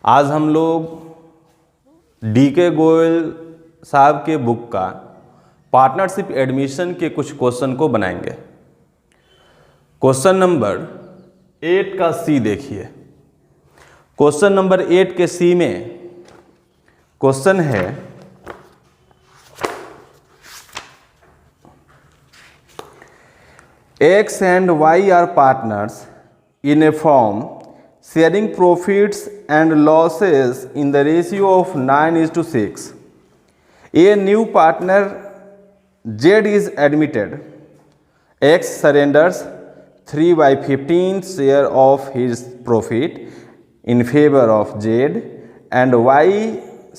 आज हम लोग DK गोयल साहब के बुक का पार्टनरशिप एडमिशन के कुछ क्वेश्चन को बनाएंगे। क्वेश्चन नंबर 8 का सी देखिए। क्वेश्चन नंबर 8 के सी में क्वेश्चन है X and Y are partners in a firm sharing profits and losses in the ratio of 9:6. A new partner Z is admitted. X surrenders 3/15 share of his profit in favor of Z and Y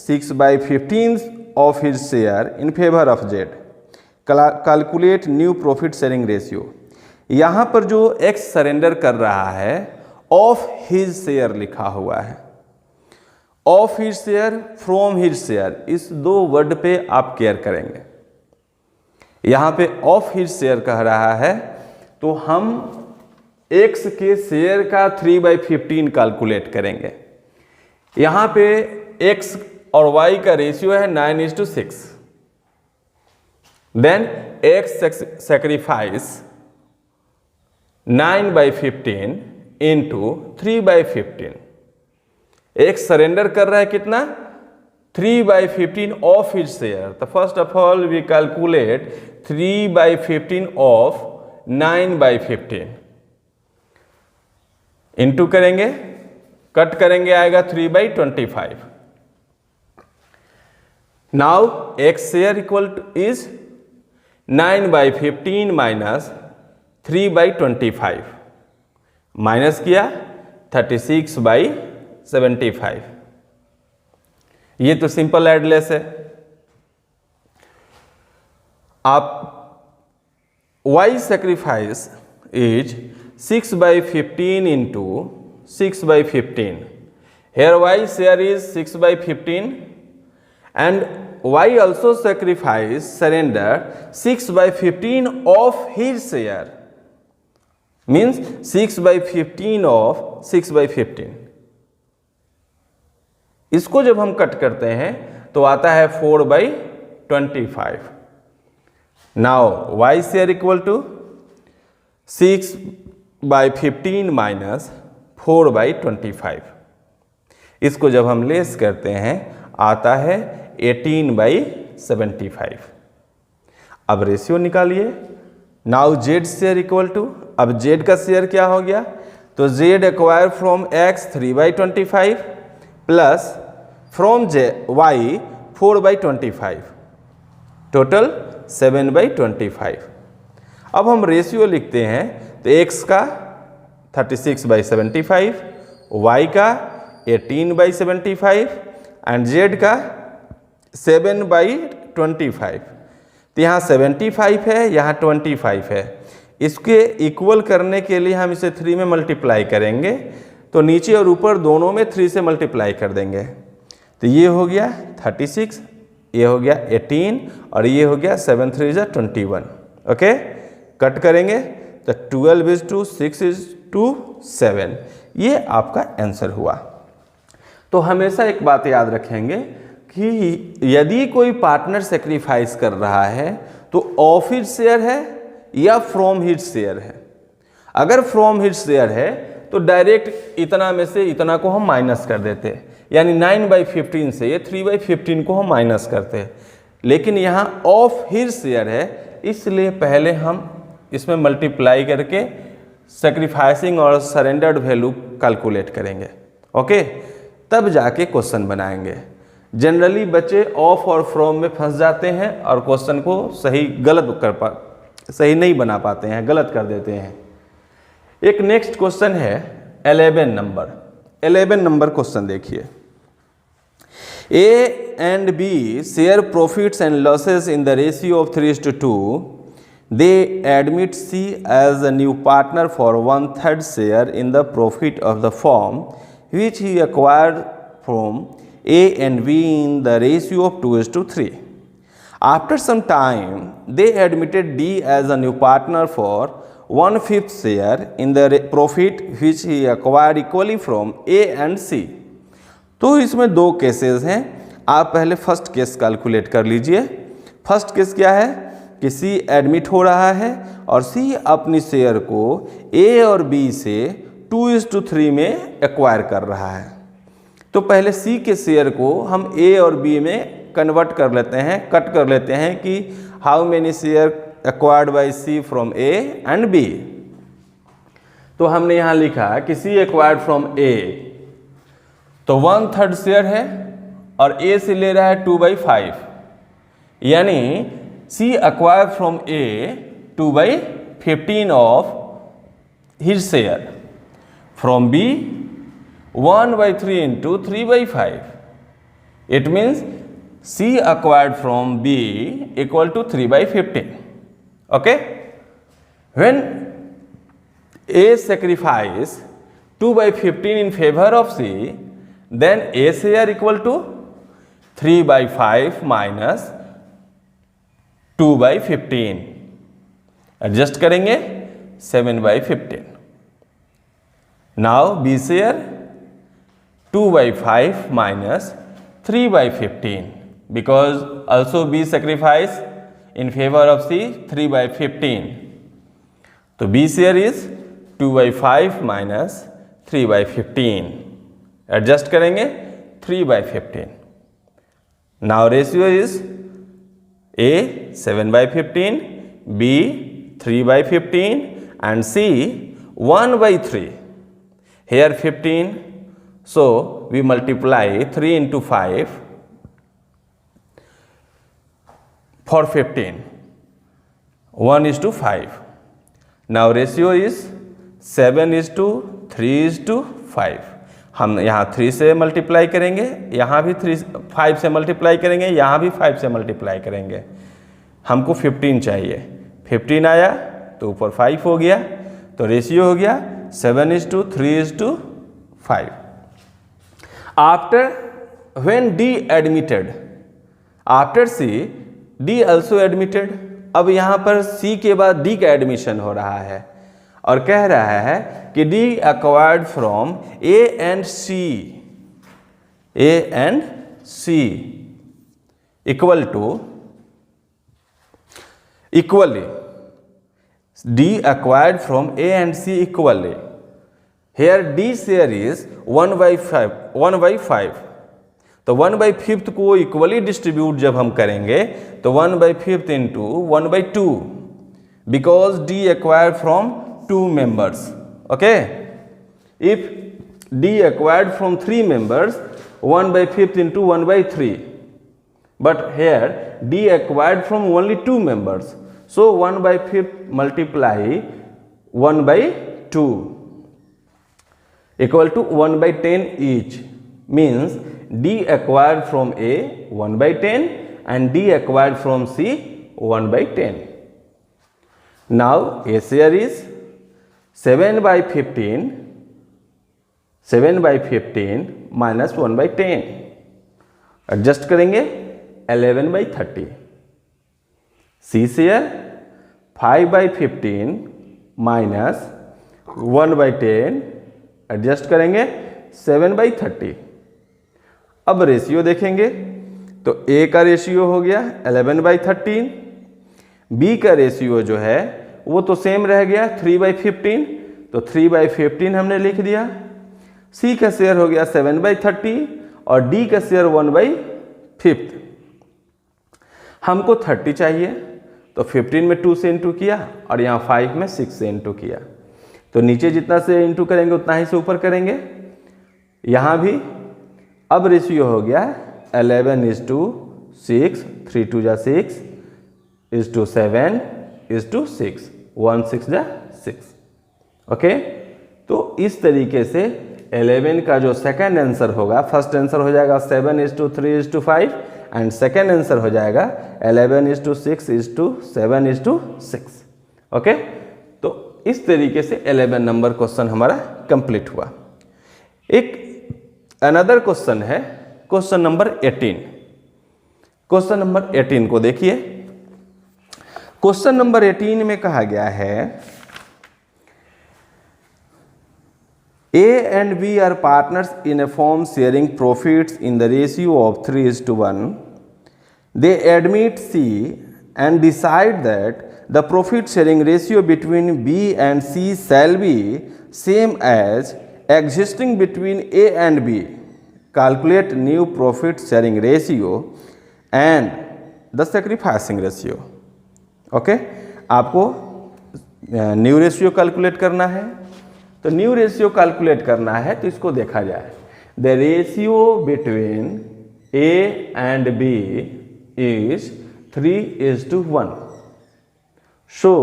6/15 of his share in favor of Z. Calculate new profit sharing ratio. यहाँ पर जो X surrender कर रहा है of his share लिखा हुआ है। Of his share, from his share, इस दो वर्ड पे आप केयर करेंगे। यहाँ पे ऑफ हिज शेयर कह रहा है तो हम X के शेयर का 3/15 कैलकुलेट करेंगे। यहाँ पे X और Y का रेशियो है 9:6। Then X sacrifice 9/15 into 3/15। X surrender कर रहा है कितना? 3/15 ऑफ हिज शेयर। तो first of all we calculate 3/15 of 9/15 into करेंगे, कट करेंगे, आएगा 3/25। Now X share equal to is 9/15 minus 3/25, minus किया 36/75। ये तो सिंपल एडलेस है। आप Y sacrifice is 6/15 into 6/15। Here Y share is 6/15 and Y also sacrifice surrender 6/15 of his share, means 6/15 of 6/15। इसको जब हम कट करते हैं तो आता है 4/25। Now Y share equal to 6/15 minus 4/25। इसको जब हम लेस करते हैं आता है 18/75। अब रेशियो निकालिए। Now Z share equal to, अब Z का शेयर क्या हो गया? तो Z acquire from X 3/25 plus from Y 4/25, total 7/25। अब हम रेशियो लिखते हैं तो X का 36/75, Y का 18/75 एंड Z का 7/25। तो यहाँ 75 है, यहाँ 25 है। इसके इक्वल करने के लिए हम इसे 3 में मल्टीप्लाई करेंगे, तो नीचे और ऊपर दोनों में 3 से मल्टीप्लाई कर देंगे। तो ये हो गया 36, ये हो गया 18 और ये हो गया 7 3 = 21। ओके, कट करेंगे तो 12:6:7। ये आपका आंसर हुआ। तो हमेशा एक बात याद रखेंगे कि यदि कोई पार्टनर सेक्रीफाइस कर रहा है तो ऑफ हिज शेयर है या फ्रॉम हिज शेयर है। अगर फ्रॉम हिज शेयर है तो डायरेक्ट इतना में से इतना को हम माइनस कर देते हैं, यानी 9/15 से ये 3/15 को हम माइनस करते हैं। लेकिन यहाँ ऑफ हिज शेयर है, इसलिए पहले हम इसमें मल्टीप्लाई करके सेक्रीफाइसिंग और सरेंडर्ड वैल्यू कैलकुलेट करेंगे। ओके, तब जाके क्वेश्चन बनाएंगे। जनरली बच्चे ऑफ और फ्रॉम में फंस जाते हैं और क्वेश्चन को सही नहीं बना पाते हैं, गलत कर देते हैं। एक नेक्स्ट क्वेश्चन है 11 नंबर क्वेश्चन देखिए। A and B share profits and losses in the ratio of 3:2. They admit C as a new partner for 1/3 share in the profit of the firm which he acquired from A and B in the ratio of 2:3. After some time, they admitted D as a new partner for 1/5 share in the profit which he acquired equally from A and C. तो इसमें दो cases हैं, आप पहले first case calculate कर लीजिए। First case क्या है कि सी एडमिट हो रहा है और सी अपनी शेयर को ए और बी से 2:3 में एक्वायर कर रहा है। तो पहले सी के शेयर को हम ए और बी में कन्वर्ट कर लेते हैं, कट कर लेते हैं कि how many share acquired by C from A and B. तो हमने यहाँ लिखा कि सी एक्वायर्ड फ्रॉम ए, तो 1/3 शेयर है और ए से ले रहा है 2/5, यानी C acquire from A 2/15 of his share, from B 1/3 into 3/5. It means C acquired from B equal to 3/15. Okay? When A sacrifice 2/15 in favor of C, then A share equal to 3/5 minus 2/15. Adjust करेंगे 7/15. Now B share 2/5 minus 3/15, because also B sacrifice in favor of C 3/15. So B share is 2/5 minus 3/15. Adjust करेंगे 3/15. Now ratio is A 7/15, B 3/15 and C 1/3. Here 15, so we multiply 3 into 5 for 15, 1:5. Now ratio is 7:3:5. हम यहाँ 3 से multiply करेंगे, यहाँ भी 5 से multiply करेंगे, यहाँ भी 5 से मल्टीप्लाई करेंगे। हमको 15 चाहिए, 15 आया तो ऊपर 5 हो गया, तो रेशियो हो गया 7:3:5. After when D admitted, after C, D also admitted. अब यहाँ पर C के बाद D का एडमिशन हो रहा है और कह रहा है कि D acquired from A and C equally D acquired from A and C equally. Here D share is 1/5. तो 1/5 को इक्वली डिस्ट्रीब्यूट जब हम करेंगे तो 1/5 into 1/2, because D acquired from 2 members. Okay? If D acquired from 3 members, 1/5 into 1/3. But here D acquired from only 2 members. So 1/5 multiply 1/2 equal to 1/10 each, means D acquired from A 1/10 and D acquired from C 1/10. Now A share is 7/15 minus 1/10. Adjust करेंगे 11/30. C share 5/15 minus 1/10. Adjust करेंगे 7/30. अब ratio देखेंगे तो A का ratio हो गया 11/13, B का ratio जो है वो तो सेम रह गया 3/15, तो 3/15 हमने लिख दिया। C का शेयर हो गया 7/30 और D का शेयर 1/5। हमको 30 चाहिए तो 15 में 2 से इंटू किया और यहाँ 5 में 6 से इंटू किया, तो नीचे जितना से इंटू करेंगे उतना ही से ऊपर करेंगे। यहाँ भी अब रेशियो हो गया 11:6, 3 2 जा 6 7 6, 1 6 जा 6। ओके, तो इस तरीके से 11 का जो सेकंड आंसर होगा, फर्स्ट आंसर हो जाएगा 7:3:5 एंड सेकंड आंसर हो जाएगा 11:6:7:6। ओके, तो इस तरीके से 11 नंबर क्वेश्चन हमारा कंप्लीट हुआ। एक अनदर क्वेश्चन है क्वेश्चन नंबर 18। क्वेश्चन नंबर 18 को देखिए। क्वेश्चन नंबर 18 में कहा गया है A and B are partners in a firm sharing profits in the ratio of 3:1. They admit C and decide that the profit sharing ratio between B and C shall be same as existing between A and B. Calculate new profit sharing ratio and the sacrificing ratio. Okay आपको new ratio calculate करना है। तो new ratio calculate करना है तो इसको देखा जाए। The ratio between A and B is 3:1. So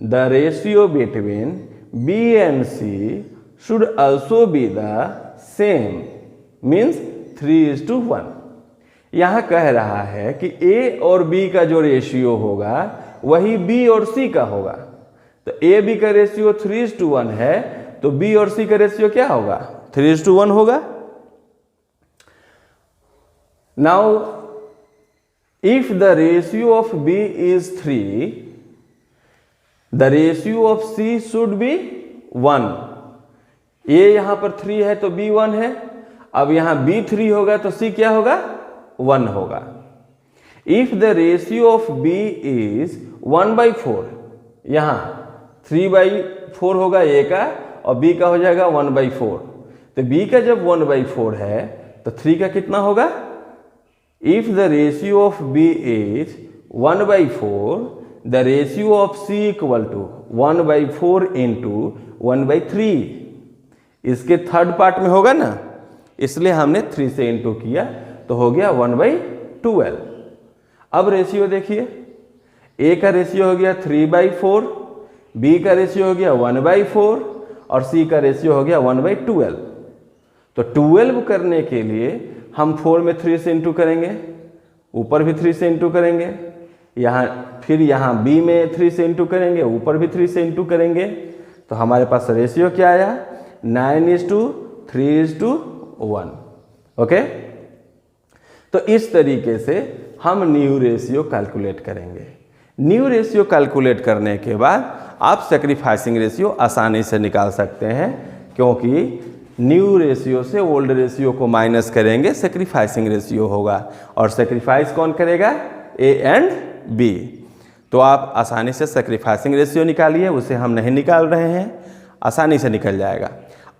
the ratio between B and C should also be the same, means 3:1. यहां कह रहा है कि ए और बी का जो रेशियो होगा वही बी और सी का होगा। तो ए बी का रेशियो 3:1 है, तो बी और सी का रेशियो क्या होगा? 3:1 होगा। Now if the ratio of B is 3, the ratio of C should be 1. A यहां पर 3 है तो बी 1 है। अब यहां बी 3 होगा तो सी क्या होगा? 1 होगा। If the ratio of B is 1/4, यहां 3/4 होगा ए का और बी का हो जाएगा 1/4। तो बी का जब 1/4 है तो 3 का कितना होगा? If the ratio of B is 1/4, the ratio of C equal to 1/4 into 1/3। इसके थर्ड पार्ट में होगा ना, इसलिए हमने 3 से इंटू किया तो हो गया 1/12। अब रेशियो देखिए, ए का रेशियो हो गया 3/4, बी का रेशियो हो गया 1/4 और सी का रेशियो हो गया 1/12। तो 12 करने के लिए हम 4 में 3 से इंटू करेंगे, ऊपर भी 3 से इंटू करेंगे, फिर यहाँ बी में 3 से इंटू करेंगे, ऊपर भी 3 से इंटू करेंगे। तो हमारे पास रेशियो क्या आया? 9:3:1। ओके, तो इस तरीके से हम न्यू रेशियो कैलकुलेट करेंगे। न्यू रेशियो कैलकुलेट करने के बाद आप सैक्रिफाइसिंग रेशियो आसानी से निकाल सकते हैं, क्योंकि न्यू रेशियो से ओल्ड रेशियो को माइनस करेंगे, सैक्रिफाइसिंग रेशियो होगा। और सैक्रिफाइस कौन करेगा? A and B. तो आप आसानी से सैक्रिफाइसिंग रेशियो निकालिए, उसे हम नहीं निकाल रहे हैं, आसानी से निकल जाएगा।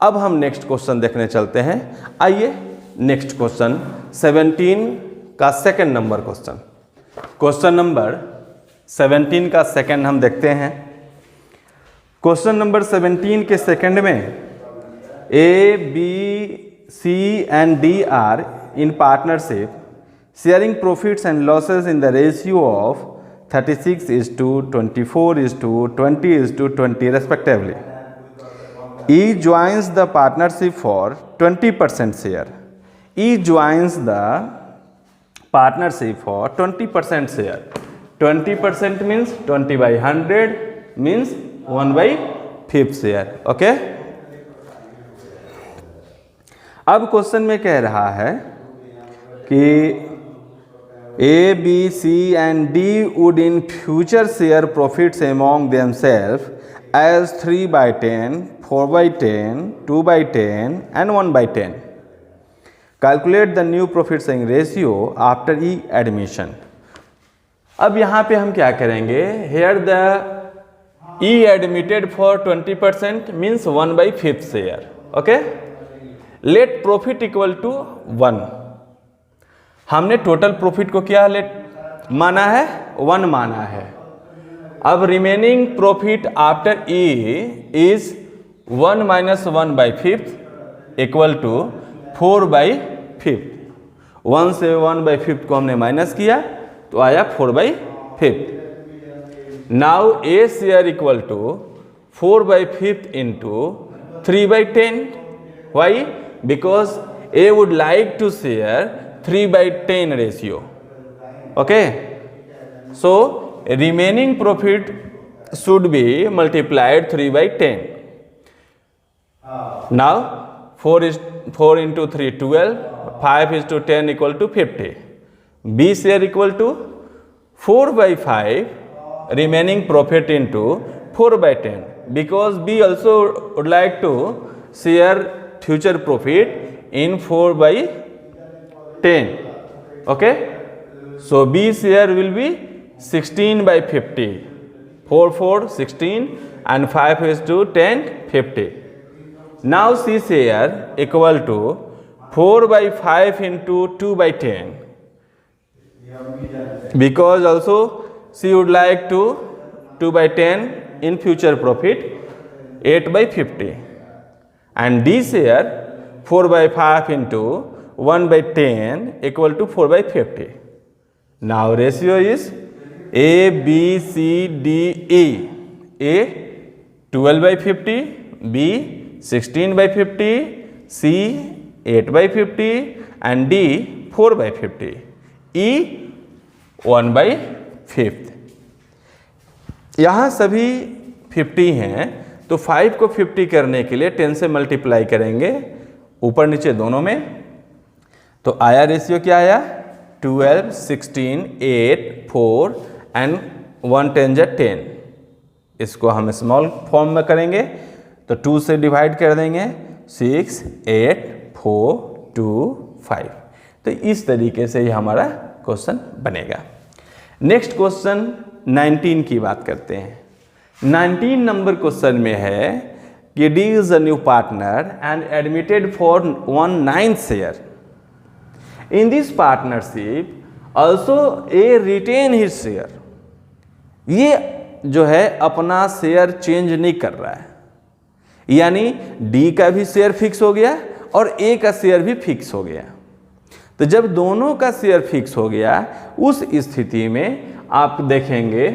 अब हम नेक्स्ट क्वेश्चन देखने चलते हैं। आइए नेक्स्ट क्वेश्चन 17 का second number question. Question number 17 का सेकंड हम देखते हैं। क्वेश्चन नंबर 17 के सेकंड में A B C and D are in partnership sharing profits and losses in the ratio of 36:24:20:20 respectively. E joins the partnership for 20% share. E joins the partnership for 20% share. 20% means 20/100 means 1/5 share. Okay? अब question में कह रहा है कि A, B, C and D would in future share profits among themselves as 3/10, 4/10, 2/10 and 1/10. Calculate the new profit sharing ratio after E admission. अब यहाँ पे हम क्या करेंगे? Here the E admitted for 20% means 1/5 share. Okay? Let profit equal to 1. हमने total profit को क्या माना है? 1 माना है। अब remaining profit after E is 1 - 1/5 equal to 4/5। 1 से 1/5 को हमने माइनस किया तो आया 4/5। Now A share equal to 4/5 into 3/10। Why? Because A would like to share 3/10 ratio. Okay, so remaining profit should be multiplied 3/10. Now 4 into 3 12, 5 is to 10 equal to 50. B share equal to 4/5 remaining profit into 4/10, because B also would like to share future profit in 4/10. Okay, so B share will be 16/50. 4 16 and 5 is to 10 50. Now C share equal to 4/5 into 2/10, because also she would like to 2/10 in future profit, 8/50, and D share 4/5 into 1/10 equal to 4/50. Now ratio is A, B, C, D, E. A 12/50, B 16/50, C 8/50 and D 4/50, E 1/5। यहाँ सभी 50 हैं, तो 5 को 50 करने के लिए 10 से multiply करेंगे ऊपर नीचे दोनों में, तो आया रेशियो क्या आया 12, 16, 8, 4 एंड 1 10 10। इसको हम स्मॉल फॉर्म में करेंगे तो 2 से डिवाइड कर देंगे, 6, 8, 4, 2, 5। तो इस तरीके से ही हमारा क्वेश्चन बनेगा। नेक्स्ट क्वेश्चन 19 की बात करते हैं। 19 नंबर क्वेश्चन में है कि D is a new partner and admitted for 1/9 share. In this partnership also A retain his share. ये जो है अपना शेयर चेंज नहीं कर रहा है, यानी डी का भी शेयर फिक्स हो गया और ए का शेयर भी फिक्स हो गया। तो जब दोनों का शेयर फिक्स हो गया, उस स्थिति में आप देखेंगे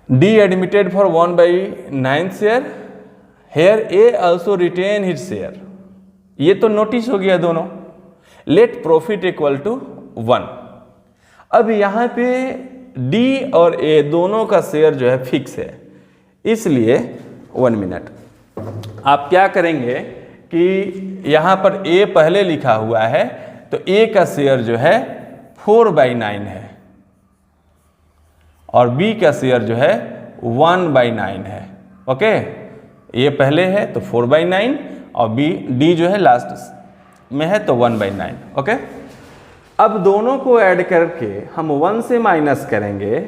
D admitted for 1/9 share, here A also retain his share. ये तो नोटिस हो गया दोनों। Let profit equal to 1। अब यहाँ पे डी और ए दोनों का शेयर जो है फिक्स है, इसलिए 1 मिनट आप क्या करेंगे कि यहाँ पर ए पहले लिखा हुआ है, तो ए का शेयर जो है 4/9 है और बी का शेयर जो है 1/9 है। ओके, ए पहले है तो 4/9 और डी जो है लास्ट में है तो 1/9। ओके, अब दोनों को ऐड करके हम 1 से माइनस करेंगे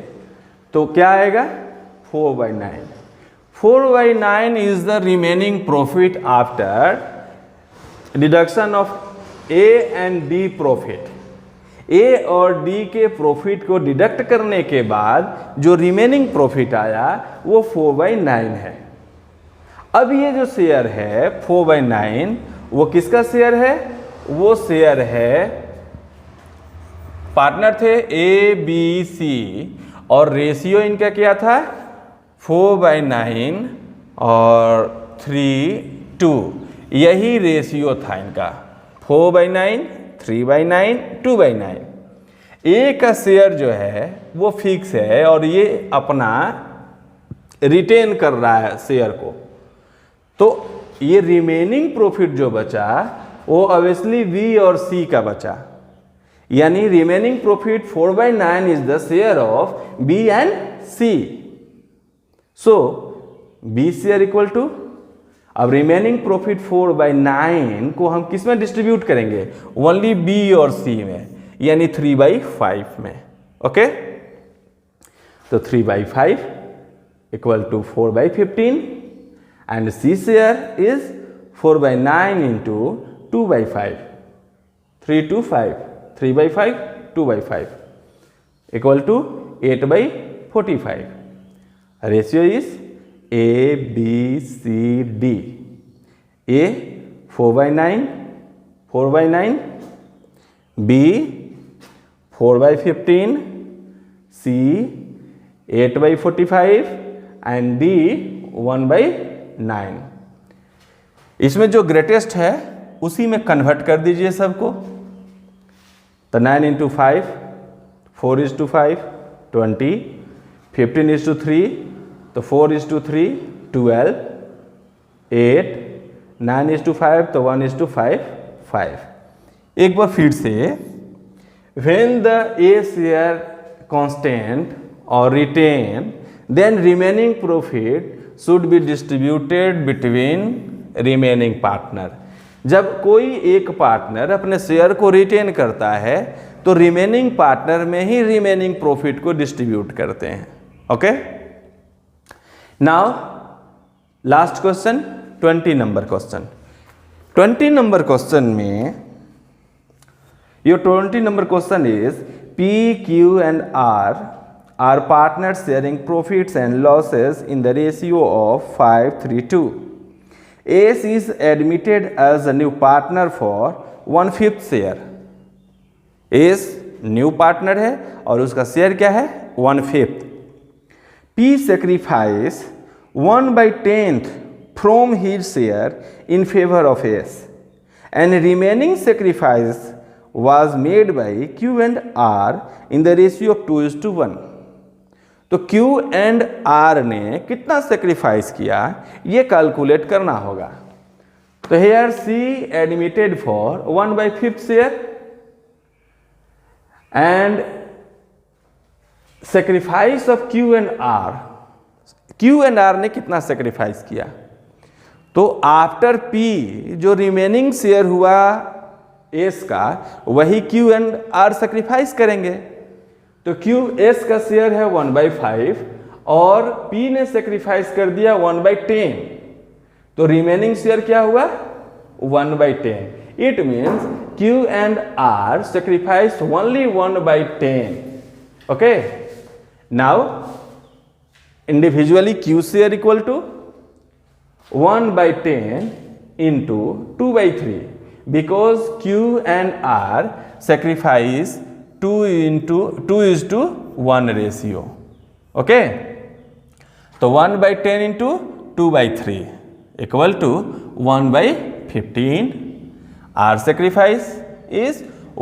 तो क्या आएगा 4/9। 4/9 is the remaining profit after deduction of A and D profit. A और डी के प्रॉफिट को डिडक्ट करने के बाद जो रिमेनिंग प्रॉफिट आया वो 4/9 है। अब ये जो शेयर है 4/9 वो किसका शेयर है? वो शेयर है, पार्टनर थे ए बी सी और रेशियो इनका क्या था 4/9 और 3:2। यही रेशियो था इनका 4/9, 3/9, 2/9। ए का शेयर जो है वो फिक्स है और ये अपना रिटेन कर रहा है शेयर को, तो ये रिमेनिंग प्रॉफिट जो बचा वो ऑब्वियसली बी और सी का बचा, यानी remaining profit 4/9 is the share of B and C. So B share equal to, अब रिमेनिंग प्रॉफिट 4/9 को हम किस में डिस्ट्रीब्यूट करेंगे? ओनली बी और सी में, यानी 3/5 में। ओके, तो 3/5 equal to 4/15 and C share is 4/9 into 2/5, 3 to 5, 3/5, 2/5 equal to 8/45. Ratio is A, B, C, D. A 4/9, 4/9, B 4/15, C 8/45 and D 1/9। इसमें जो ग्रेटेस्ट है उसी में कन्वर्ट कर दीजिए सबको, तो 9 into 5, 4:5, 20, 15:3, तो 4:3, 12, 8, 9:5, तो 1:5, 5। एक बार फिर से, when the A share constant or retain, then remaining profit should be distributed between remaining partner. जब कोई एक पार्टनर अपने शेयर को रिटेन करता है तो रिमेनिंग पार्टनर में ही रिमेनिंग प्रॉफिट को डिस्ट्रीब्यूट करते हैं। Okay, now last question 20 number question. 20 number question में your 20 number question is P, Q and R are partners sharing profits and losses in the ratio of 5:3:2. S is admitted as a new partner for 1/5 share. S new partner है और उसका share क्या है 1/5. P sacrifice 1/10 from his share in favor of S and remaining sacrifice was made by Q and R in the ratio of 2:1. तो Q and R ने कितना sacrifice किया ये कैलकुलेट करना होगा। तो here C admitted for 1/5 share and sacrifice of Q and R, Q and R ने कितना सेक्रीफाइस किया। तो आफ्टर P जो रिमेनिंग शेयर हुआ S का वही Q एंड R सेक्रीफाइस करेंगे। तो Q S का शेयर है 1/5 और P ने सेक्रीफाइस कर दिया 1/10, तो रिमेनिंग शेयर क्या हुआ 1/10। It means Q and R sacrifice only 1/10। Okay, now individually Q share equal to 1/10 into 2/3 because Q and R sacrifice 2:1 ratio. Okay, तो 1/10 into 2/3 equal to 1/15. R sacrifice is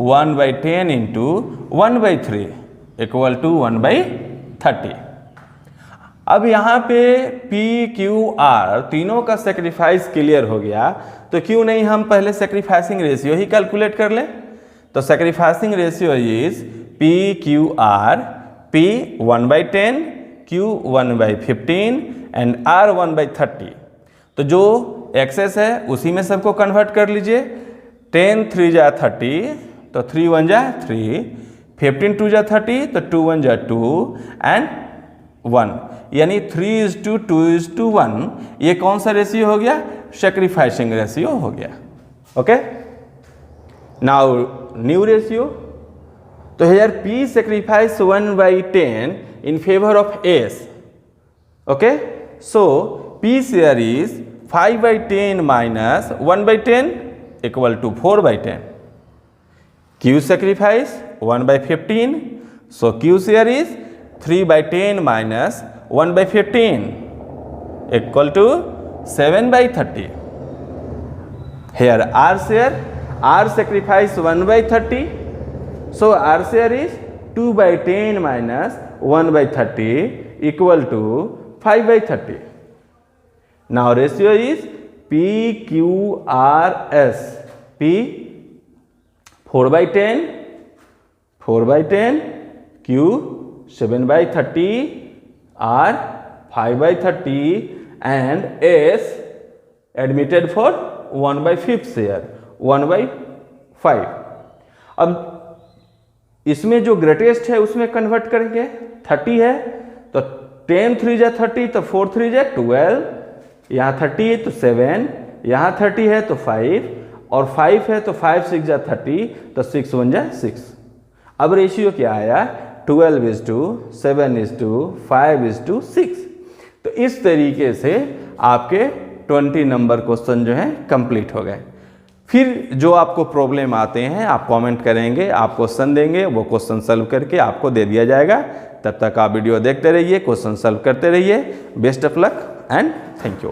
1/10 into 1/3 equal to 1/30. अब यहाँ पे P, Q, R तीनों का sacrifice clear हो गया, तो क्यों नहीं हम पहले सेक्रीफाइसिंग रेशियो ही कैलकुलेट कर लें। तो sacrificing ratio is P, Q, R, P 1/10, Q 1/15 and R 1/30। तो जो एक्सेस है उसी में सबको कन्वर्ट कर लीजिए। 10 3 जा 30, तो 3 1 जा 3, 15 2 जा 30, तो 2 1 जा 2 एंड 1, यानी 3:2:1। ये कौन सा रेशियो हो गया सेक्रीफाइसिंग रेशियो हो गया। Okay, now new ratio. तो here P sacrifice 1/10 in favor of S. Okay, so P share is 5/10 minus 1/10 equal to 4/10. Q sacrifice 1/15, so Q share is 3/10 minus 1/15 equal to 7/30. Here R share, R sacrifice 1/30, so R share is 2/10 minus 1/30 equal to 5/30. Now ratio is P, Q, R, S. P 4/10, 4/10, Q 7/30, R 5/30 and S admitted for 1/5 share 1/5। अब इसमें जो greatest है उसमें convert करेंगे। 30 है तो 10 3 जा 30, तो 4 3 जा 12, यहाँ 30 है तो 7, यहाँ 30 है तो 5 और 5 है तो 5 6 जा 30, तो 6 1 जा 6। अब रेशियो क्या आया 12:7:5:6। तो इस तरीके से आपके 20 नंबर क्वेश्चन जो हैं कंप्लीट हो गए। फिर जो आपको प्रॉब्लम आते हैं आप कमेंट करेंगे, आप क्वेश्चन देंगे, वो क्वेश्चन सॉल्व करके आपको दे दिया जाएगा। तब तक आप वीडियो देखते रहिए, क्वेश्चन सॉल्व करते रहिए। Best of luck and thank you.